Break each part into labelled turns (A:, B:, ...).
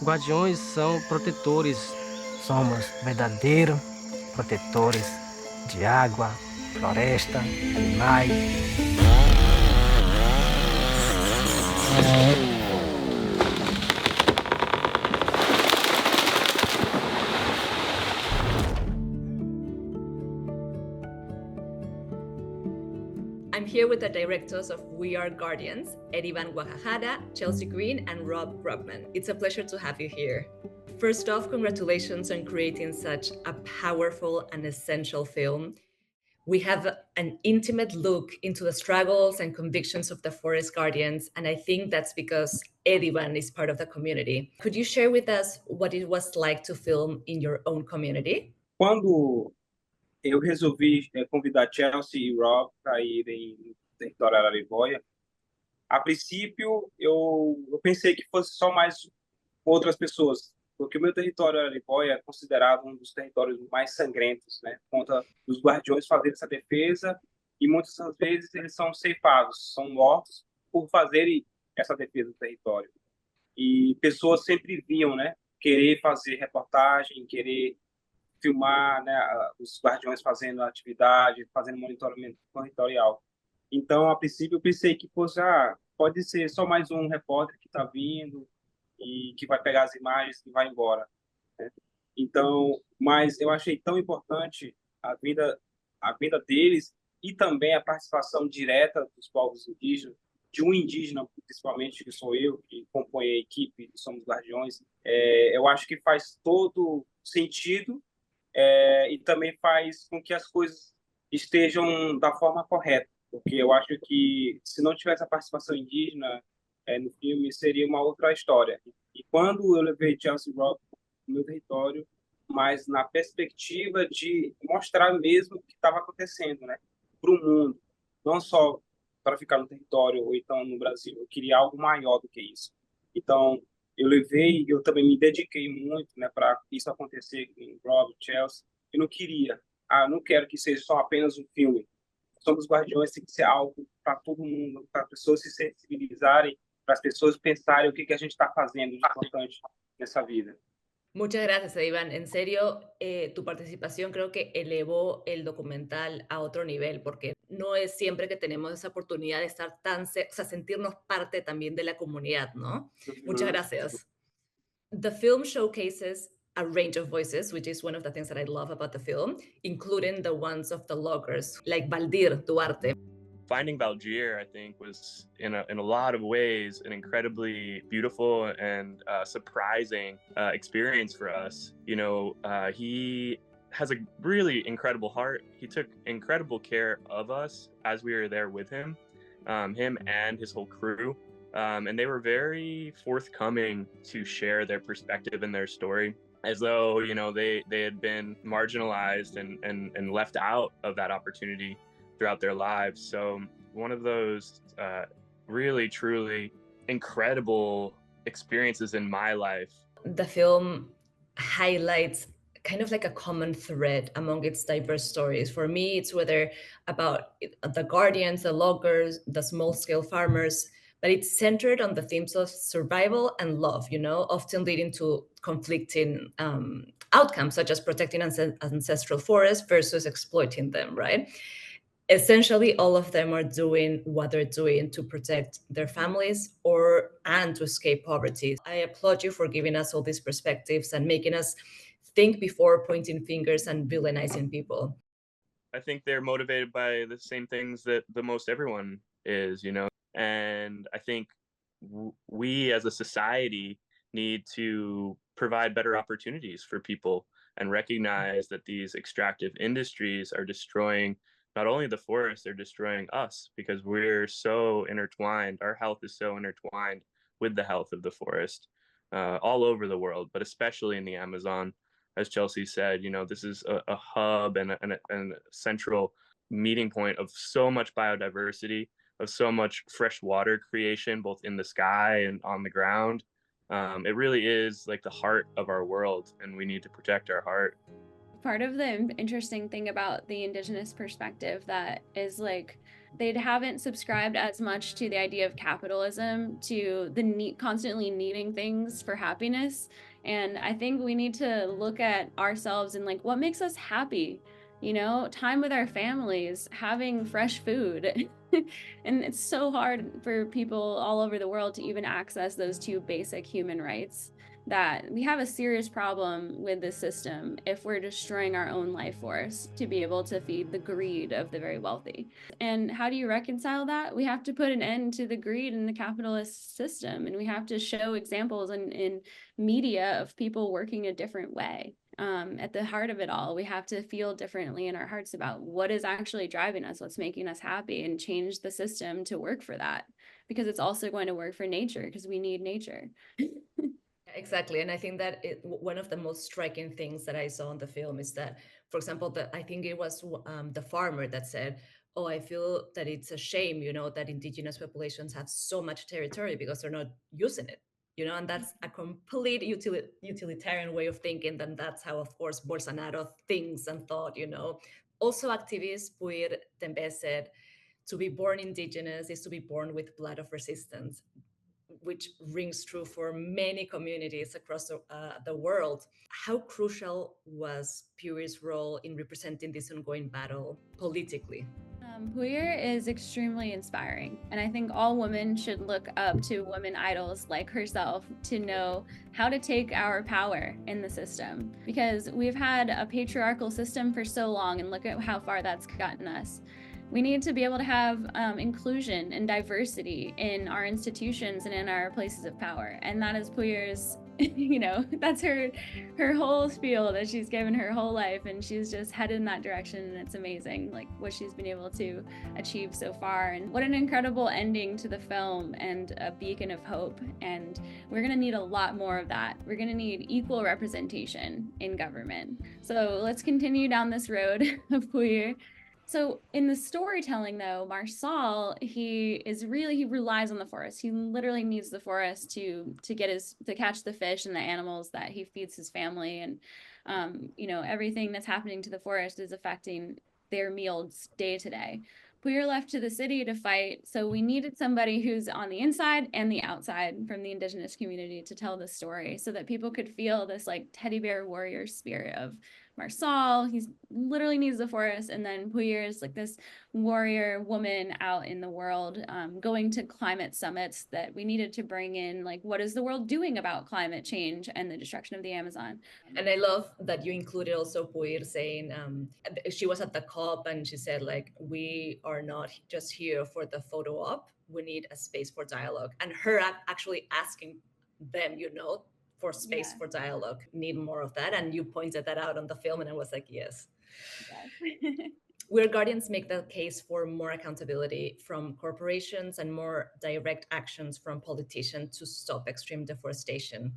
A: Guardiões são protetores.
B: Somos verdadeiros protetores de água, floresta, animais.
C: I'm here with the directors of We Are Guardians, Edivan Guajajara, Chelsea Greene, and Rob Grobman. It's a pleasure to have you here. First off, congratulations on creating such a powerful and essential film. We have an intimate look into the struggles and convictions of the forest guardians, and I think that's because Edivan is part of the community. Could you share with us what it was like to film in your own community?
D: Quando eu resolvi convidar Chelsea e Rob para irem no território Araribóia, a princípio eu pensei que fosse só mais outras pessoas, porque o meu território Araribóia é considerado um dos territórios mais sangrentos, né? Por conta dos guardiões fazerem essa defesa e muitas das vezes eles são ceifados, são mortos por fazerem essa defesa do território. E pessoas sempre vinham, né? Querer fazer reportagem, querer filmar, né, os guardiões fazendo atividade, fazendo monitoramento territorial. Então, a princípio, eu pensei que fosse, pode ser só mais um repórter que está vindo e que vai pegar as imagens e vai embora, né? Então, mas eu achei tão importante a vida deles e também a participação direta dos povos indígenas, de um indígena, principalmente, que sou eu, que compõe a equipe, somos guardiões. Eu acho que faz todo sentido e também faz com que as coisas estejam da forma correta, porque eu acho que se não tivesse a participação indígena no filme, seria uma outra história. E quando eu levei Chelsea Rock no meu território, mas na perspectiva de mostrar mesmo o que estava acontecendo, né, para o mundo, não só para ficar no território ou então no Brasil, eu queria algo maior do que isso. Então, eu também me dediquei muito, né, para isso acontecer com Rob, Chelsea. Eu não queria, não quero que seja só apenas um filme. Somos Guardiões tem que ser algo para todo mundo, para as pessoas se sensibilizarem, para as pessoas pensarem o que a gente está fazendo de importante nessa vida.
C: Muchas gracias, Iván. En serio, tu participación creo que elevó el documental a otro nivel, porque no es siempre que tenemos esa oportunidad de estar o sea, sentirnos parte también de la comunidad, ¿no? Muchas gracias. The film showcases a range of voices, which is one of the things that I love about the film, including the ones of the loggers, like Valdir Duarte.
E: Finding Valdir, I think, was in a lot of ways an incredibly beautiful and surprising experience for us. You know, he has a really incredible heart. He took incredible care of us as we were there with him, him and his whole crew. And they were very forthcoming to share their perspective and their story, as though, you know, they had been marginalized and left out of that opportunity throughout their lives. So one of those really, truly incredible experiences in my life.
C: The film highlights kind of like a common thread among its diverse stories. For me, it's whether about the guardians, the loggers, the small-scale farmers, but it's centered on the themes of survival and love, you know, often leading to conflicting outcomes, such as protecting ancestral forests versus exploiting them, right? Essentially, all of them are doing what they're doing to protect their families and to escape poverty. I applaud you for giving us all these perspectives and making us think before pointing fingers and villainizing people.
E: I think they're motivated by the same things that the most everyone is, you know. And I think we as a society need to provide better opportunities for people and recognize that these extractive industries are destroying not only the forest, they're destroying us because we're so intertwined. Our health is so intertwined with the health of the forest all over the world, but especially in the Amazon. As Chelsea said, you know, this is a hub and a central meeting point of so much biodiversity, of so much fresh water creation, both in the sky and on the ground. It really is like the heart of our world, and we need to protect our heart.
F: Part of the interesting thing about the Indigenous perspective that is like They haven't subscribed as much to the idea of capitalism, to the need, constantly needing things for happiness. And I think we need to look at ourselves and like what makes us happy, you know, time with our families, having fresh food. And it's so hard for people all over the world to even access those two basic human rights, that we have a serious problem with the system if we're destroying our own life force to be able to feed the greed of the very wealthy. And how do you reconcile that? We have to put an end to the greed in the capitalist system, and we have to show examples in media of people working a different way. At the heart of it all, we have to feel differently in our hearts about what is actually driving us, what's making us happy, and change the system to work for that, because it's also going to work for nature, because we need nature.
C: Exactly. And I think that one of the most striking things that I saw in the film is that, for example, I think it was the farmer that said, oh, I feel that it's a shame, you know, that indigenous populations have so much territory because they're not using it, you know, and that's a complete utilitarian way of thinking. And that's how, of course, Bolsonaro thinks and thought, you know. Also, activist Puir Tembe said, to be born indigenous is to be born with blood of resistance, which rings true for many communities across the world. How crucial was Puir's role in representing this ongoing battle politically?
F: Puir is extremely inspiring, and I think all women should look up to women idols like herself to know how to take our power in the system, because we've had a patriarchal system for so long, and look at how far that's gotten us. We need to be able to have inclusion and diversity in our institutions and in our places of power, and that is Puir's you know, that's her whole spiel that she's given her whole life, and she's just headed in that direction, and it's amazing like what she's been able to achieve so far. And what an incredible ending to the film, and a beacon of hope. And we're going to need a lot more of that. We're going to need equal representation in government. So let's continue down this road of Puir. So in the storytelling, though, Marçal, he relies on the forest. He literally needs the forest to catch the fish and the animals that he feeds his family. And you know, everything that's happening to the forest is affecting their meals day to day. We were left to the city to fight, so we needed somebody who's on the inside and the outside from the Indigenous community to tell the story, so that people could feel this like teddy bear warrior spirit of Marçal. He literally needs the forest, and then Puir is like this warrior woman out in the world, going to climate summits that we needed to bring in, like, what is the world doing about climate change and the destruction of the Amazon?
C: And I love that you included also Puir saying she was at the COP and she said, like, we are not just here for the photo op, we need a space for dialogue. And her actually asking them, you know, for space for dialogue, need more of that. And you pointed that out on the film, and I was like, yes. Where Guardians make the case for more accountability from corporations and more direct actions from politicians to stop extreme deforestation,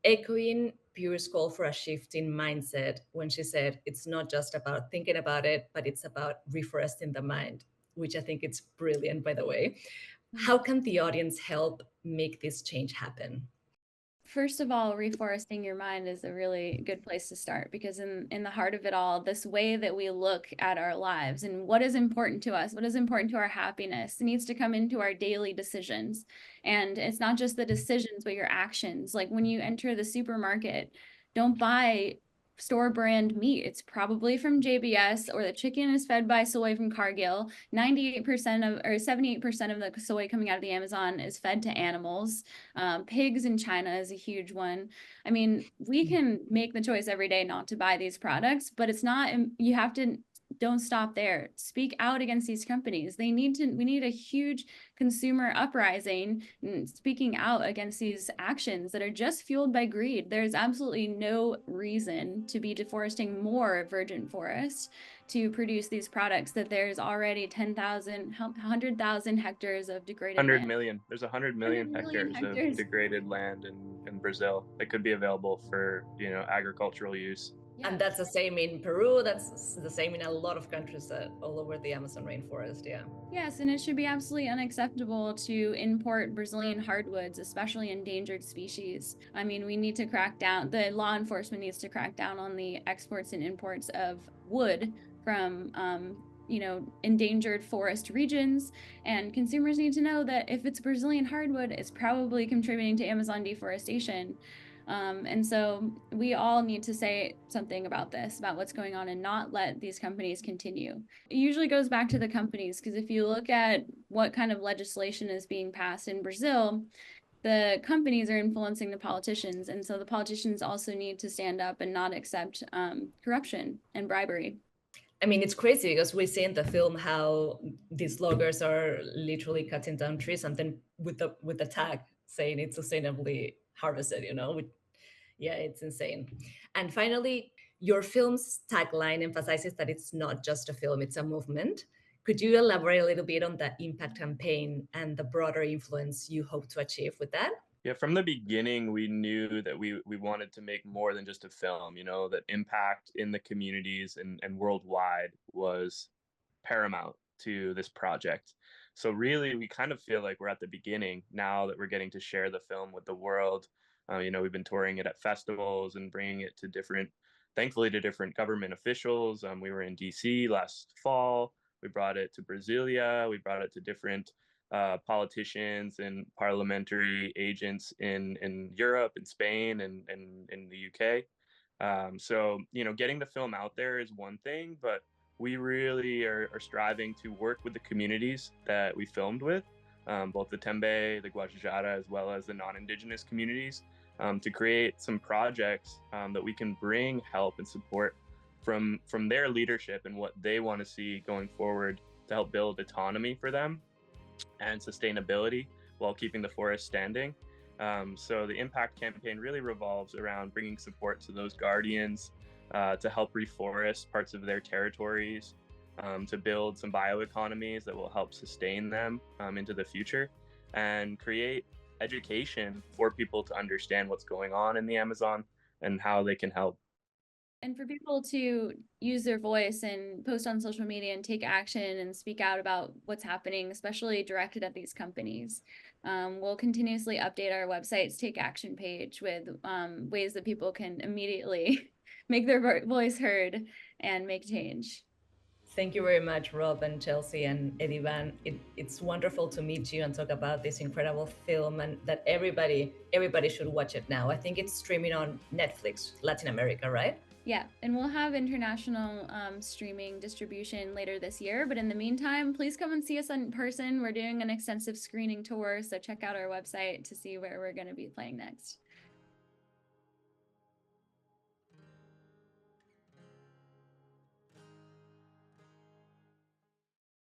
C: echoing Puir's call for a shift in mindset when she said it's not just about thinking about it, but it's about reforesting the mind, which I think it's brilliant, by the way. How can the audience help make this change happen?
F: First of all, reforesting your mind is a really good place to start, because in the heart of it all, this way that we look at our lives and what is important to us, what is important to our happiness, needs to come into our daily decisions. And it's not just the decisions, but your actions. Like when you enter the supermarket, don't buy store brand meat. It's probably from JBS, or the chicken is fed by soy from Cargill. 78% of the soy coming out of the Amazon is fed to animals. Pigs in China is a huge one. I mean, we can make the choice every day not to buy these products, but it's not, you have to, don't stop there. Speak out against these companies. We need a huge consumer uprising, speaking out against these actions that are just fueled by greed. There's absolutely no reason to be deforesting more virgin forest to produce these products that there's already 100,000 hectares of degraded
E: 100
F: land.
E: million. There's 100 million hectares of degraded land in Brazil that could be available for, you know, agricultural use.
C: Yeah. And that's the same in Peru. That's the same in a lot of countries all over the Amazon rainforest. Yeah.
F: Yes, and it should be absolutely unacceptable to import Brazilian hardwoods, especially endangered species. I mean, we need to crack down. The law enforcement needs to crack down on the exports and imports of wood from endangered forest regions. And consumers need to know that if it's Brazilian hardwood, it's probably contributing to Amazon deforestation. And so we all need to say something about this, about what's going on, and not let these companies continue. It usually goes back to the companies, because if you look at what kind of legislation is being passed in Brazil, the companies are influencing the politicians. And so the politicians also need to stand up and not accept corruption and bribery.
C: I mean, it's crazy because we see in the film how these loggers are literally cutting down trees and then with the tag saying it's sustainably harvested, yeah, it's insane. And finally, your film's tagline emphasizes that it's not just a film, it's a movement. Could you elaborate a little bit on the impact campaign and the broader influence you hope to achieve with that?
E: Yeah, from the beginning, we knew that we wanted to make more than just a film, that impact in the communities and worldwide was paramount to this project. So really, we kind of feel like we're at the beginning now that we're getting to share the film with the world. We've been touring it at festivals and bringing it to thankfully to different government officials. We were in DC last fall. We brought it to Brasilia. We brought it to different politicians and parliamentary agents in Europe and Spain and in the UK. So, getting the film out there is one thing, but we really are striving to work with the communities that we filmed with, both the Tembe, the Guajajara, as well as the non-Indigenous communities, to create some projects that we can bring help and support from their leadership and what they want to see going forward to help build autonomy for them and sustainability while keeping the forest standing. So the impact campaign really revolves around bringing support to those guardians to help reforest parts of their territories, to build some bioeconomies that will help sustain them into the future, and create education for people to understand what's going on in the Amazon and how they can help.
F: And for people to use their voice and post on social media and take action and speak out about what's happening, especially directed at these companies. We'll continuously update our website's Take Action page with ways that people can immediately make their voice heard and make change.
C: Thank you very much, Rob and Chelsea and Edivan. It's wonderful to meet you and talk about this incredible film, and that everybody should watch it now. I think it's streaming on Netflix, Latin America, right?
F: Yeah, and we'll have international streaming distribution later this year. But in the meantime, please come and see us in person. We're doing an extensive screening tour, so check out our website to see where we're going to be playing next.